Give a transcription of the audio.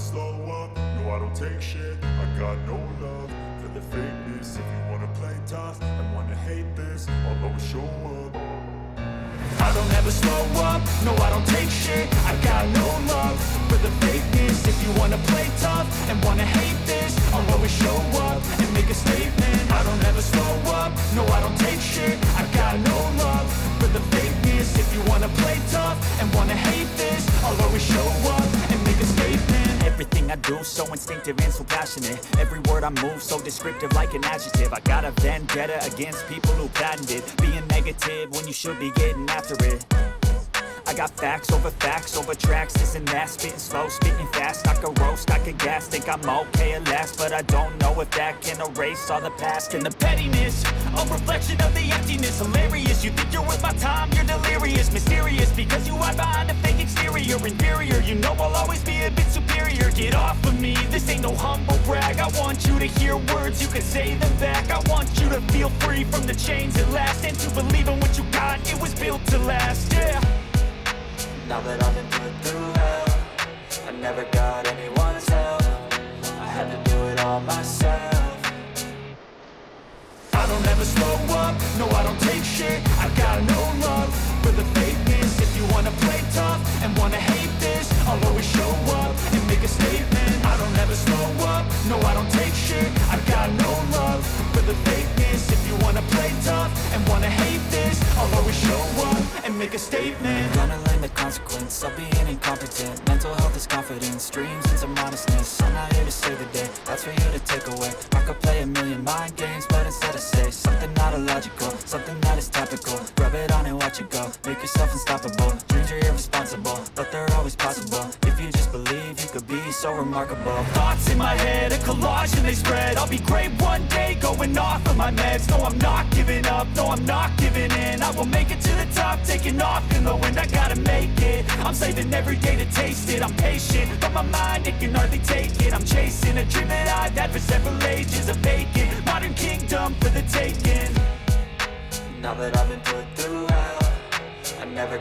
slow up, no I don't take shit. I got no love for the fakeness. If you wanna play tough and wanna hate this, I'll always show up. I don't ever slow up, no I don't take shit. I got no love for the fakeness. If you wanna play tough and wanna hate this, I'll always show up and make a statement. I don't ever slow up, no I don't take shit. I got no love for the fakeness. If you wanna play tough and wanna hate this, I'll always show up and make a statement. Everything I do so instinctive and so passionate. Every word I move so descriptive like an adjective. I got a vendetta against people who patented being negative when you should be getting after it. I got facts over tracks, this and that. Spitting slow, spitting fast, I could roast, I could gas. Think I'm okay at last, but I don't know if that can erase all the past. And the pettiness, a reflection of the emptiness. Hilarious, you think you're worth my time, you're delirious. Mysterious, because you hide behind a fake exterior. Inferior, you know I'll always be a bit superior. Get off of me, this ain't no humble brag. I want you to hear words, you can say them back. I want you to feel free from the chains at last, and to believe in what you got, it was built to last, yeah. Now that I've been put through hell, I never got anyone's help. I had to do it all myself. I don't ever slow up, no I don't take shit. I got no love for the fakeness. If you wanna play tough and wanna hate this, I'll always show up and make a statement. I don't ever slow up, no I don't take shit. I got no love for the fakeness. If you wanna play tough and wanna hate this, I'll always show up and make a statement. Gonna learn the consequence of being incompetent. Mental health is confidence, dreams into modestness. I'm not here to save the day, that's for you to take away. I could play a million mind games, but instead I say something not illogical, something that is topical. Rub it on and watch it go, make yourself unstoppable. Dreams are irresponsible, but they're always possible. If you just believe, you could be so remarkable. Thoughts in my head, a collage and they spread. I'll be great one day, going off of my meds. No, I'm not giving up, no, I'm not giving in. I will make it to the top, taking off in the wind. I gotta make it, I'm saving every day to taste it. I'm patient, but my mind, it can hardly take it. I'm chasing a dream that I've had for several ages. A vacant, modern kingdom for the taking. Now that I've been put through hell, I never